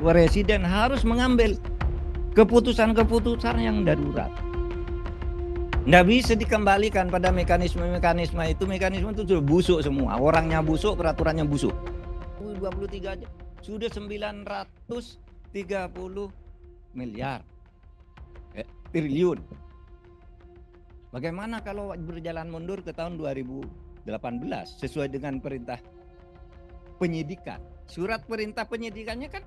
Presiden harus mengambil keputusan-keputusan yang darurat. Nggak bisa dikembalikan pada mekanisme-mekanisme itu. Mekanisme itu sudah busuk semua. Orangnya busuk, peraturannya busuk. 23 aja sudah 930 miliar triliun. Bagaimana kalau berjalan mundur ke tahun 2018 sesuai dengan perintah penyidikan? Surat perintah penyidikannya kan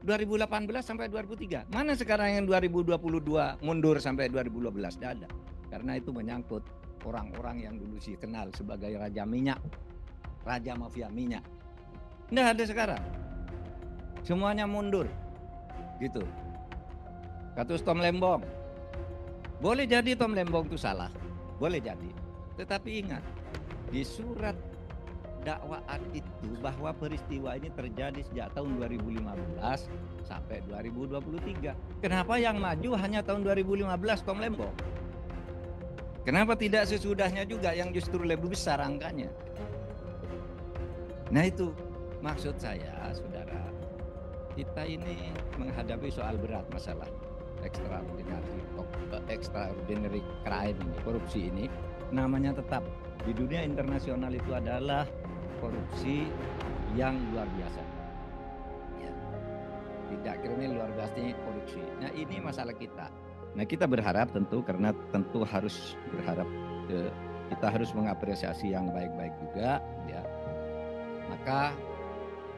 2018 sampai 2003. Mana sekarang yang 2022 mundur sampai 2012? Tidak ada. Karena itu menyangkut orang-orang yang dulu sih kenal sebagai raja minyak, raja mafia minyak. Tidak ada sekarang. Semuanya mundur. Gitu. Kasus Tom Lembong. Boleh jadi Tom Lembong itu salah. Boleh jadi. Tetapi ingat, di surat dakwaan itu bahwa peristiwa ini terjadi sejak tahun 2015 sampai 2023. Kenapa yang maju hanya tahun 2015 Tom Lembong? Kenapa tidak sesudahnya juga yang justru lebih besar angkanya? Nah itu maksud saya, saudara, kita ini menghadapi soal berat masalah extraordinary crime ini, korupsi ini. Namanya tetap di dunia internasional itu adalah korupsi yang luar biasa. Ya. Tidak kriminal, luar biasanya korupsi. Nah ini masalah kita. Nah kita berharap tentu, karena tentu harus berharap kita harus mengapresiasi yang baik-baik juga, ya. Maka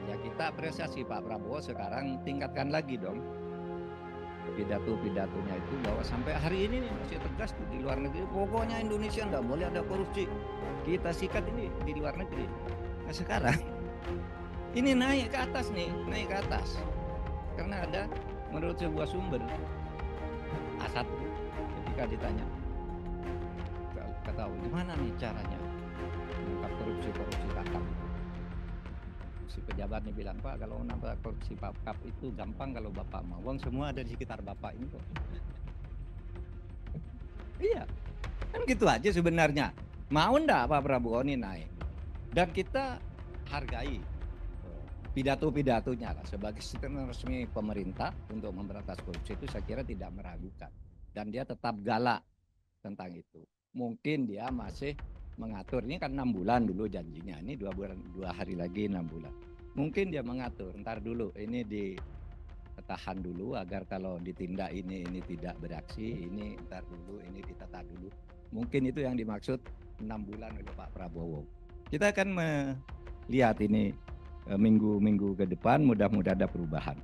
ya kita apresiasi Pak Prabowo sekarang, tingkatkan lagi dong pidato-pidatonya itu, bahwa sampai hari ini nih masih tegas tuh di luar negeri. Pokoknya Indonesia nggak boleh ada korupsi. Kita sikat ini di luar negeri. Nah sekarang ini naik ke atas nih, naik ke atas. Karena ada menurut sebuah sumber A1 ketika ditanya, ketahui gimana nih caranya mengungkap korupsi kakap. Si pejabat nih bilang, Pak, kalau nambah korupsi kakap itu gampang kalau Bapak mau. Uang semua ada di sekitar Bapak ini kok. Iya, kan gitu aja sebenarnya. Mau ndak Pak Prabowo ini naik? Dan kita hargai pidato-pidatonya lah sebagai statement resmi pemerintah untuk memberantas korupsi itu, saya kira tidak meragukan. Dan dia tetap galak tentang itu. Mungkin dia masih mengatur, ini kan 6 bulan dulu janjinya, ini 2 hari lagi 6 bulan. Mungkin dia mengatur, ntar dulu ini ditahan dulu agar kalau ditindak ini tidak beraksi, ini ntar dulu, ini ditata dulu. Mungkin itu yang dimaksud 6 bulan oleh Pak Prabowo. Kita akan melihat ini minggu-minggu ke depan, mudah-mudahan ada perubahan.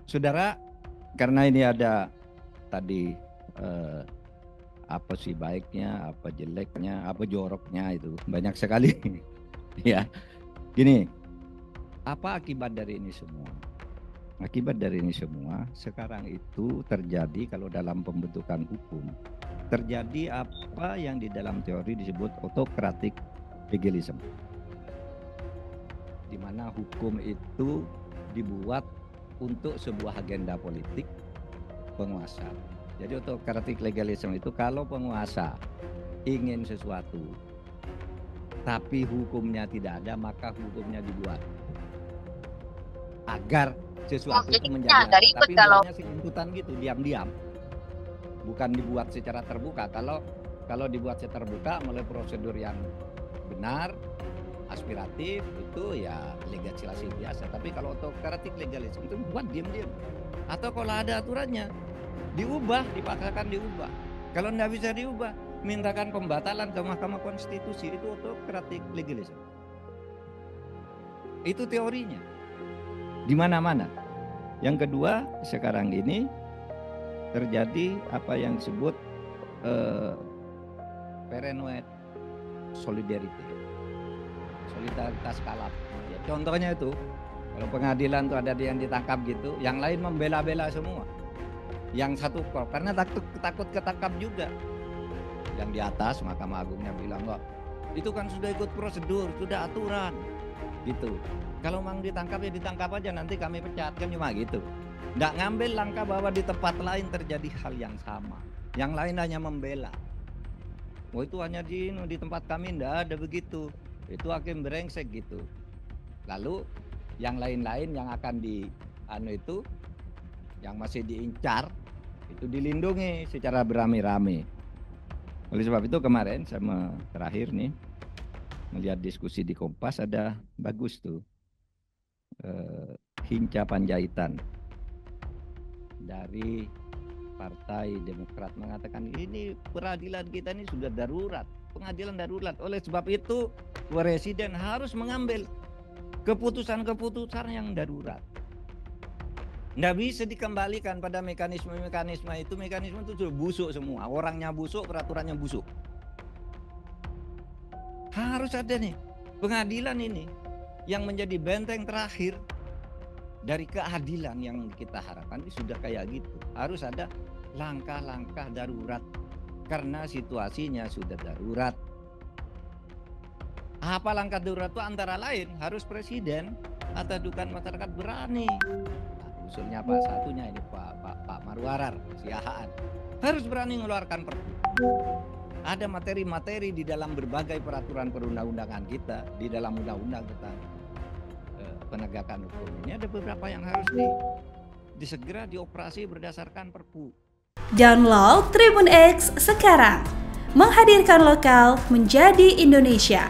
Saudara, karena ini ada tadi apa sih baiknya, apa jeleknya, apa joroknya, itu banyak sekali. Ya, gini, apa akibat dari ini semua? Akibat dari ini semua sekarang itu terjadi, kalau dalam pembentukan hukum, terjadi apa yang di dalam teori disebut autocratic legalism, di mana hukum itu dibuat untuk sebuah agenda politik penguasa. Jadi autocratic legalism itu kalau penguasa ingin sesuatu tapi hukumnya tidak ada, maka hukumnya dibuat agar sesuatu itu menjadi ada. Tapi buatnya tuntutan gitu, diam-diam, bukan dibuat secara terbuka. Kalau dibuat secara terbuka melalui prosedur yang benar, aspiratif, itu ya legislasi biasa. Tapi kalau autocratic legalism itu buat diam-diam, atau kalau ada aturannya diubah, dipaksakan diubah. Kalau tidak bisa diubah, mintakan pembatalan ke Mahkamah Konstitusi. Itu autocratic legalism. Itu teorinya di mana-mana. Yang kedua, sekarang ini terjadi apa yang disebut paranoid solidarity, solidaritas kalap. Ya, contohnya itu, kalau pengadilan tuh ada yang ditangkap gitu, yang lain membela-bela semua. Yang satu kok, karena takut ketangkap juga. Yang di atas Mahkamah Agungnya bilang, kok itu kan sudah ikut prosedur, sudah aturan gitu. Kalau memang ditangkap ya ditangkap aja, nanti kami pecat, kan cuma gitu. Nggak ngambil langkah bahwa di tempat lain terjadi hal yang sama, yang lain hanya membela. Oh itu hanya di tempat kami nggak ada begitu, itu hakim brengsek gitu. Lalu Yang lain-lain yang akan yang masih diincar itu dilindungi secara beramai-ramai. Oleh sebab itu kemarin terakhir nih melihat diskusi di Kompas, ada bagus tuh Hinca Panjaitan dari Partai Demokrat mengatakan ini peradilan kita ini sudah darurat, pengadilan darurat. Oleh sebab itu Presiden harus mengambil keputusan-keputusan yang darurat. Nggak bisa dikembalikan pada mekanisme itu. Mekanisme itu sudah busuk semua. Orangnya busuk, peraturannya busuk. Harus ada nih pengadilan ini yang menjadi benteng terakhir dari keadilan yang kita harapkan. Ini sudah kayak gitu. Harus ada langkah-langkah darurat karena situasinya sudah darurat. Apa langkah darurat itu? Antara lain harus Presiden atau dukan masyarakat berani. Usulnya Pak satunya ini Pak Marwarar, Siahaan, harus berani mengeluarkan perpu. Ada materi-materi di dalam berbagai peraturan perundang-undangan kita, di dalam undang-undang tentang penegakan hukum ini ada beberapa yang harus disegera dioperasi berdasarkan perpu. Download Tribun X sekarang, menghadirkan lokal menjadi Indonesia.